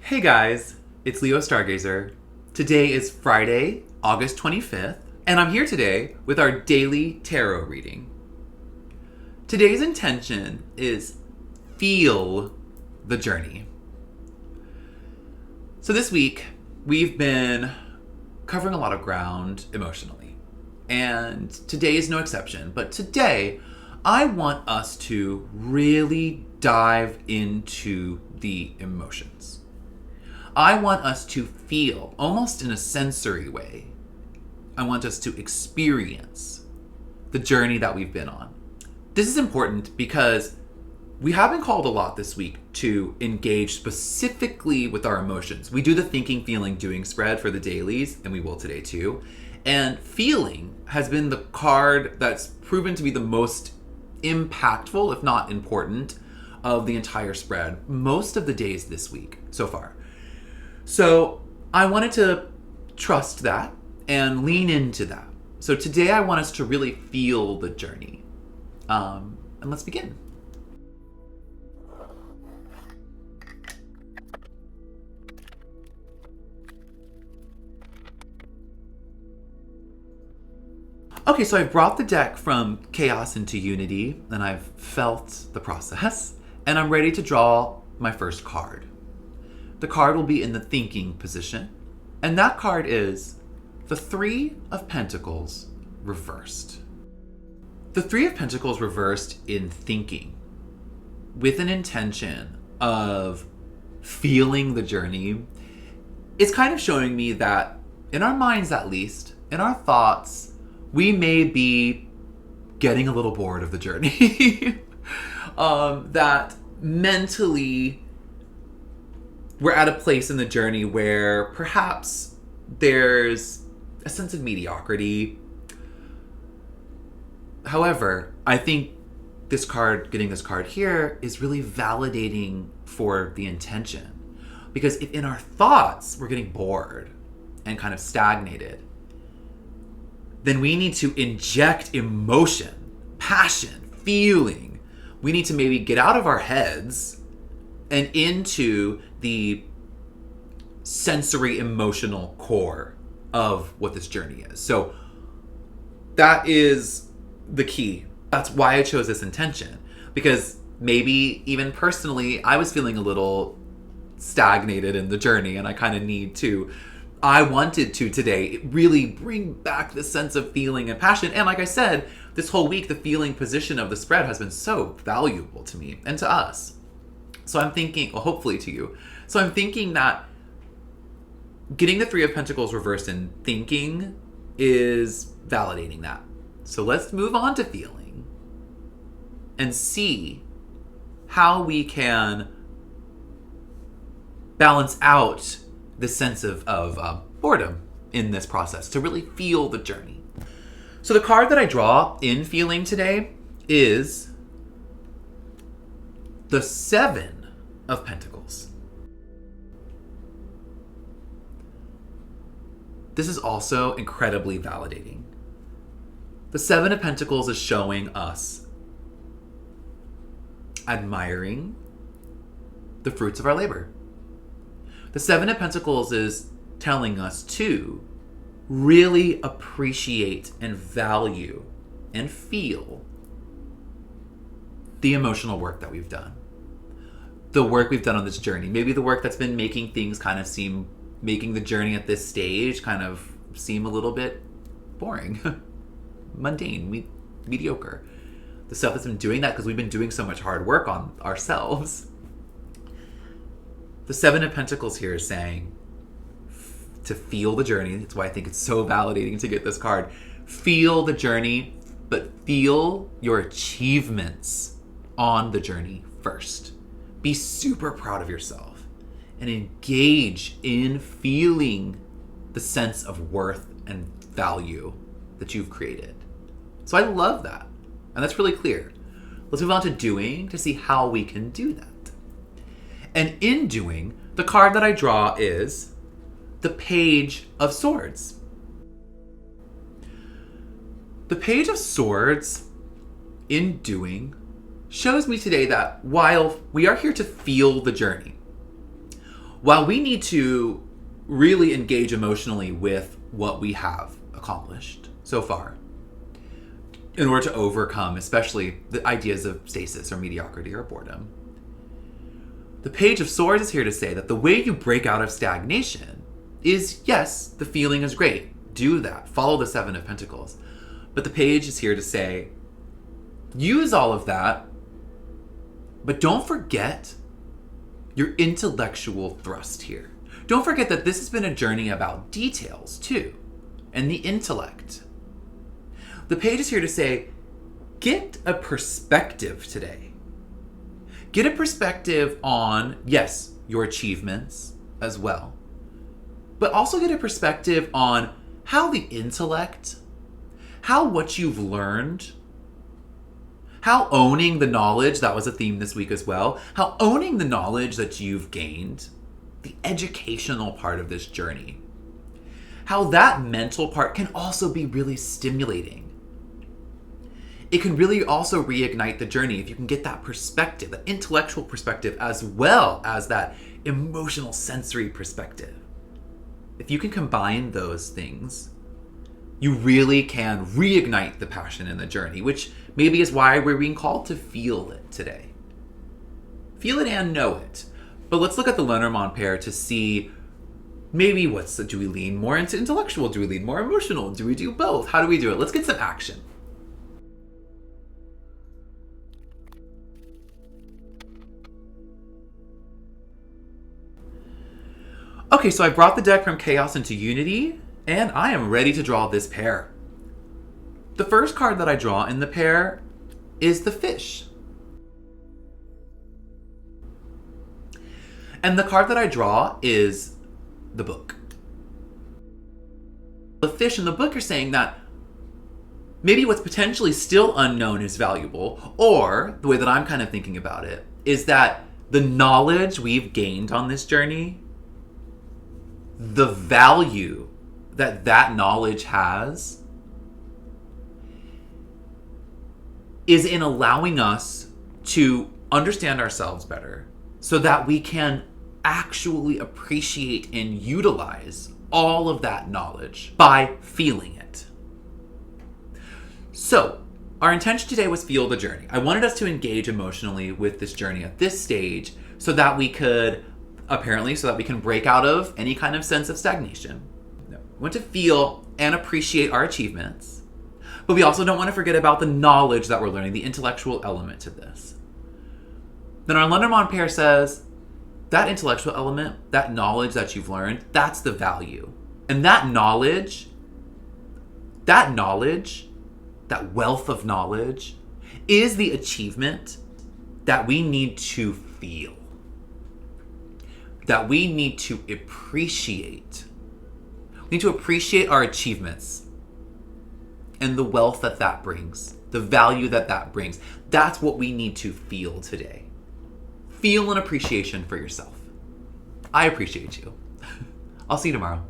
Hey guys, it's Leo Stargazer. Today is Friday, August 25th, and I'm here today with our daily tarot reading. Today's intention is feel the journey. So this week, we've been covering a lot of ground emotionally, and today is no exception. But today, I want us to really dive into the emotions. I want us to feel, almost in a sensory way, I want us to experience the journey that we've been on. This is important because we have been called a lot this week to engage specifically with our emotions. We do the thinking, feeling, doing spread for the dailies, and we will today too. And feeling has been the card that's proven to be the most impactful, if not important, of the entire spread most of the days this week so far. So I wanted to trust that and lean into that. So today I want us to really feel the journey. And let's begin. Okay, so I've brought the deck from chaos into unity, and I've felt the process, and I'm ready to draw my first card. The card will be in the thinking position, and that card is the Three of Pentacles reversed. The Three of Pentacles reversed in thinking, with an intention of feeling the journey, is kind of showing me that, in our minds at least, in our thoughts, we may be getting a little bored of the journey. That mentally, we're at a place in the journey where perhaps there's a sense of mediocrity. However, I think this card, getting this card here, is really validating for the intention. Because if in our thoughts we're getting bored and kind of stagnated, then we need to inject emotion, passion, feeling. We need to maybe get out of our heads and into the sensory emotional core of what this journey is. So that is the key. That's why I chose this intention, because maybe even personally I was feeling a little stagnated in the journey, and I wanted to today really bring back the sense of feeling and passion. And like I said, this whole week the feeling position of the spread has been so valuable to me and to us. So I'm thinking, well, hopefully to you. So I'm thinking that getting the Three of Pentacles reversed in thinking is validating that. So let's move on to feeling and see how we can balance out the sense of boredom in this process to really feel the journey. So the card that I draw in feeling today is the Seven of Pentacles. This is also incredibly validating. The Seven of Pentacles is showing us admiring the fruits of our labor. The Seven of Pentacles is telling us to really appreciate and value and feel the emotional work that we've done. The work we've done on this journey. Maybe the work that's been making things making the journey at this stage kind of seem a little bit boring, mundane, mediocre. The stuff that's been doing that because we've been doing so much hard work on ourselves. The Seven of Pentacles here is saying to feel the journey. That's why I think it's so validating to get this card. Feel the journey, but feel your achievements on the journey first. Be super proud of yourself and engage in feeling the sense of worth and value that you've created. So I love that. And that's really clear. Let's move on to doing to see how we can do that. And in doing, the card that I draw is the Page of Swords. The Page of Swords, in doing, shows me today that while we are here to feel the journey, while we need to really engage emotionally with what we have accomplished so far in order to overcome, especially the ideas of stasis or mediocrity or boredom, the Page of Swords is here to say that the way you break out of stagnation is, yes, the feeling is great. Do that. Follow the Seven of Pentacles. But the Page is here to say, use all of that, but don't forget your intellectual thrust here. Don't forget that this has been a journey about details, too, and the intellect. The Page is here to say, get a perspective today. Get a perspective on, yes, your achievements as well, but also get a perspective on how the intellect, how what you've learned, how owning the knowledge, that was a theme this week as well, how owning the knowledge that you've gained, the educational part of this journey, how that mental part can also be really stimulating. It can really also reignite the journey if you can get that perspective, that intellectual perspective, as well as that emotional sensory perspective. If you can combine those things, you really can reignite the passion in the journey, which maybe is why we're being called to feel it today. Feel it and know it. But let's look at the Lenormand pair to see maybe do we lean more into intellectual? Do we lean more emotional? Do we do both? How do we do it? Let's get some action. Okay, so I brought the deck from Chaos into Unity, and I am ready to draw this pair. The first card that I draw in the pair is the Fish. And the card that I draw is the Book. The Fish and the Book are saying that maybe what's potentially still unknown is valuable, or the way that I'm kind of thinking about it is that the knowledge we've gained on this journey, the value that that knowledge has, is in allowing us to understand ourselves better so that we can actually appreciate and utilize all of that knowledge by feeling it. So, our intention today was feel the journey. I wanted us to engage emotionally with this journey at this stage so that we can break out of any kind of sense of stagnation. We want to feel and appreciate our achievements, but we also don't want to forget about the knowledge that we're learning, the intellectual element to this. Then our Lenormand pair says, that intellectual element, that knowledge that you've learned, that's the value. And that knowledge, that wealth of knowledge, is the achievement that we need to feel, that we need to appreciate. We need to appreciate our achievements and the wealth that that brings, the value that that brings. That's what we need to feel today. Feel an appreciation for yourself. I appreciate you. I'll see you tomorrow.